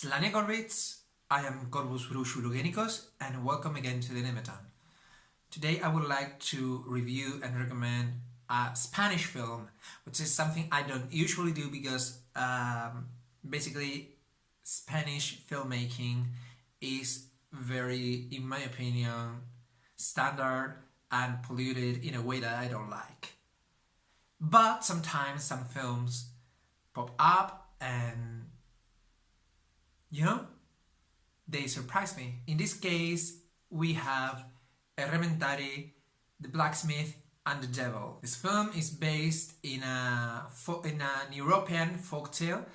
Slania Corvids, I am Corvus Bruxo Luggenikos and welcome again to the Nemeton. Today I would like to review and recommend a Spanish film, which is something I don't usually do because basically Spanish filmmaking is very, in my opinion, standard and polluted in a way that I don't like. But sometimes some films pop up and they surprise me. In this case, we have Errementari, the Blacksmith, and the Devil. This film is based in an European folktale,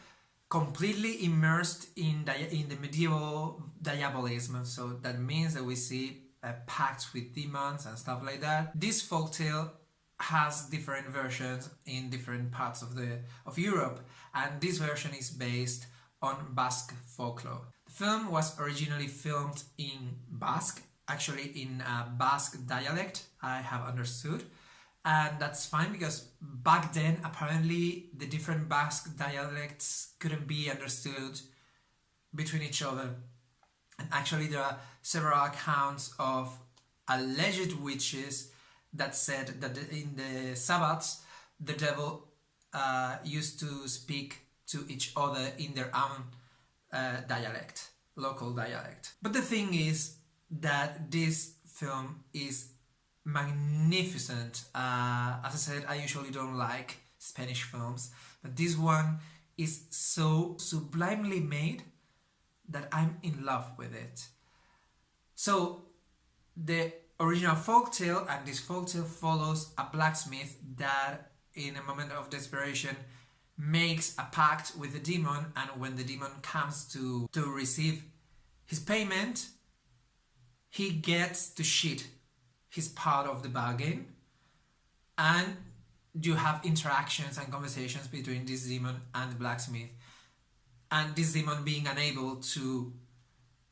completely immersed in the medieval diabolism. So that means that we see pacts with demons and stuff like that. This folktale has different versions in different parts of Europe, and this version is based on Basque folklore. The film was originally filmed in Basque, actually in a Basque dialect, I have understood, and that's fine because back then apparently the different Basque dialects couldn't be understood between each other, and actually there are several accounts of alleged witches that said that in the Sabbats the devil used to speak to each other in their own dialect, local dialect. But the thing is that this film is magnificent. As I said, I usually don't like Spanish films, but this one is so sublimely made that I'm in love with it. So the original folktale, and this folktale follows a blacksmith that in a moment of desperation makes a pact with the demon, and when the demon comes to receive his payment, he gets to cheat his part of the bargain, and you have interactions and conversations between this demon and the blacksmith, and this demon being unable to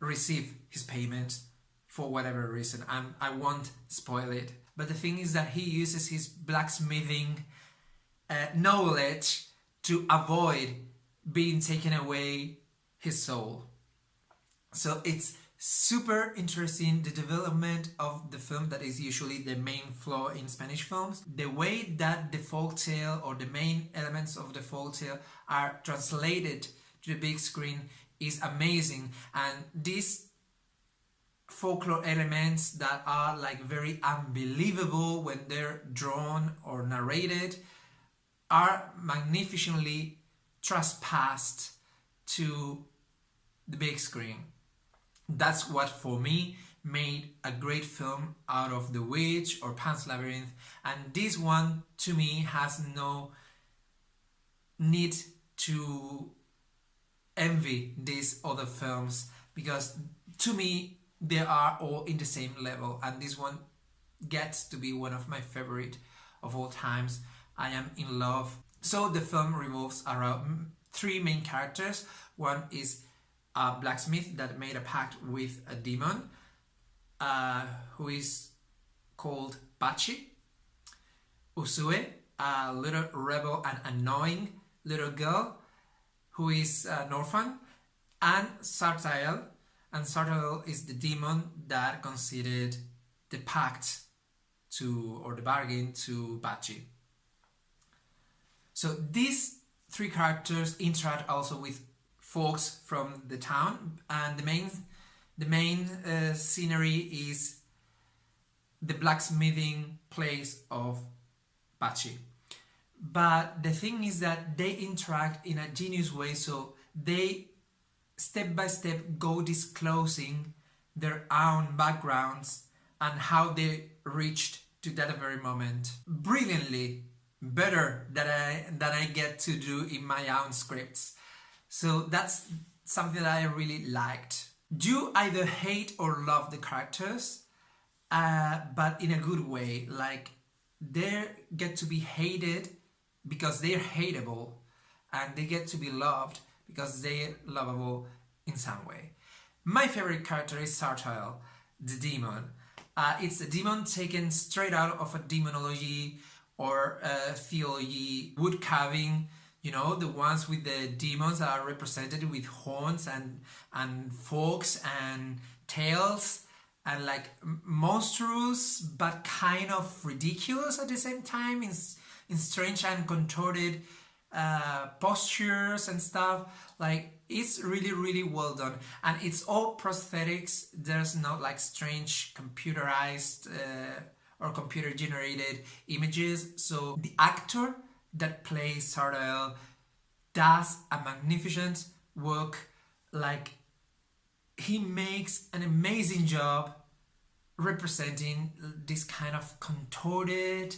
receive his payment for whatever reason. I won't spoil it, but the thing is that he uses his blacksmithing knowledge to avoid being taken away his soul. So it's super interesting, the development of the film, that is usually the main flaw in Spanish films. The way that the folktale or the main elements of the folktale are translated to the big screen is amazing, and these folklore elements that are like very unbelievable when they're drawn or narrated are magnificently trespassed to the big screen. That's what for me made a great film out of The Witch or Pan's Labyrinth, and this one to me has no need to envy these other films, because to me they are all in the same level, and this one gets to be one of my favorite of all times. I am in love. So the film revolves around three main characters. One is a blacksmith that made a pact with a demon who is called Bachi. Usue, a little rebel and annoying little girl who is an orphan, and Sartael. And Sartael is the demon that conceded the pact or the bargain to Bachi. So these three characters interact also with folks from the town, and the main scenery is the blacksmithing place of Bachi. But the thing is that they interact in a genius way, so they step by step go disclosing their own backgrounds and how they reached to that very moment brilliantly, better than I get to do in my own scripts. So that's something that I really liked. You either hate or love the characters, but in a good way. Like, they get to be hated because they're hateable, and they get to be loved because they're lovable in some way. My favorite character is Sartael, the demon. It's a demon taken straight out of a demonology or theology wood carving You know, the ones with the demons that are represented with horns and forks and tails and like monstrous but kind of ridiculous at the same time in strange and contorted postures and stuff. Like, it's really well done, and it's all prosthetics. There's not like strange computerized or computer generated images. So the actor that plays Sardael does a magnificent work. Like, he makes an amazing job representing this kind of contorted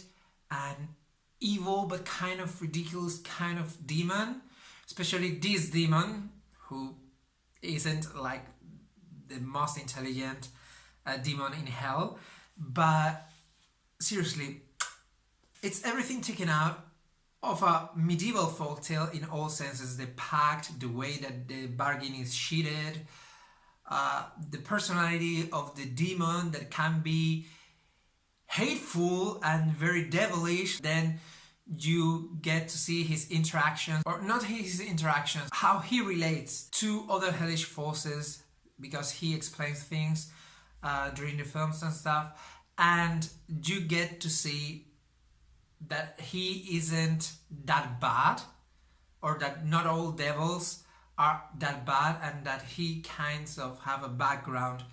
and evil but kind of ridiculous kind of demon, especially this demon who isn't like the most intelligent demon in hell. But seriously, it's everything taken out of a medieval folktale in all senses. The pact, the way that the bargain is sheeted, the personality of the demon that can be hateful and very devilish. Then you get to see his interactions, or not his interactions, how he relates to other hellish forces, because he explains things during the films and stuff, and you get to see that he isn't that bad, or that not all devils are that bad, and that he kinds of have a background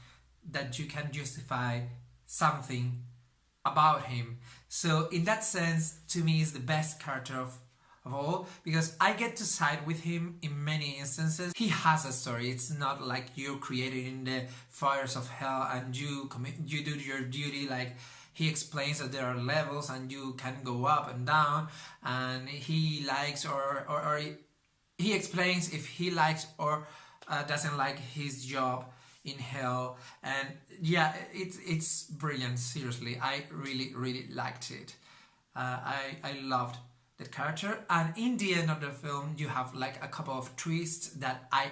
that you can justify something about him. So in that sense, to me, is the best character of all, because I get to side with him in many instances. He has a story. It's not like you're created in the fires of hell and you do your duty. Like, he explains that there are levels and you can go up and down, and he likes or he explains if he likes or doesn't like his job in hell. And yeah, it's brilliant. Seriously, I really liked it. I loved that character, and in the end of the film you have like a couple of twists that I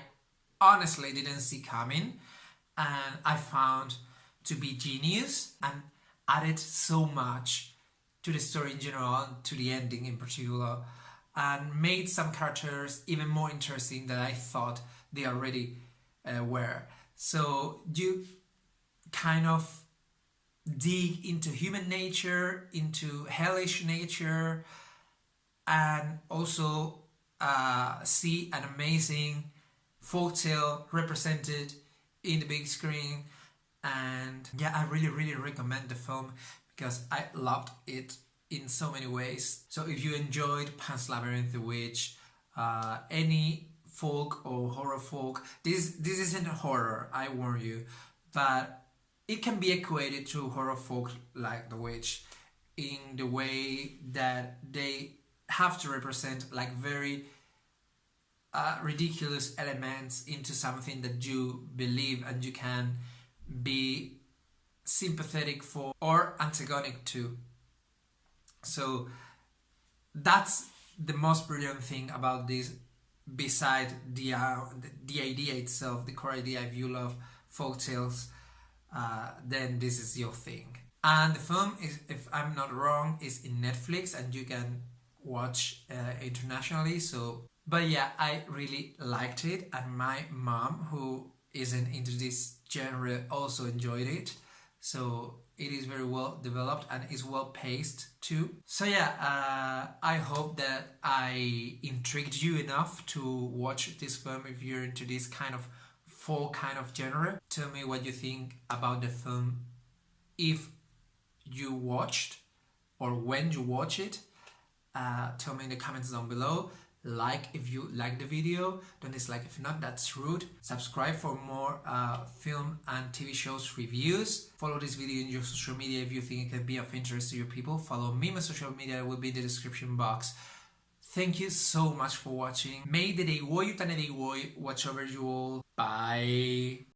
honestly didn't see coming, and I found to be genius and added so much to the story in general and to the ending in particular, and made some characters even more interesting than I thought they already were. So you kind of dig into human nature, into hellish nature, and also see an amazing folktale represented in the big screen. And yeah, I really recommend the film because I loved it in so many ways. So if you enjoyed Pan's Labyrinth, The Witch, any folk or horror folk, this isn't horror, I warn you, but it can be equated to horror folk like The Witch in the way that they have to represent like very ridiculous elements into something that you believe and you can be sympathetic for or antagonic to. So that's the most brilliant thing about this, beside the idea itself, the core idea. If you love folktales, then this is your thing. And the film is, if I'm not wrong, is in Netflix and you can watch internationally. So, but yeah, I really liked it, and my mom, who isn't into this genre, also enjoyed it. So it is very well developed and is well paced too. So yeah, I hope that I intrigued you enough to watch this film if you're into this kind of folk kind of genre. Tell me what you think about the film if you watched or when you watch it. Tell me in the comments down below. Like if you like the video, don't dislike if not, that's rude. Subscribe for more film and TV shows reviews. Follow this video in your social media if you think it can be of interest to your people. Follow me, my social media will be in the description box. Thank you so much for watching. May the day watch over you all. Bye.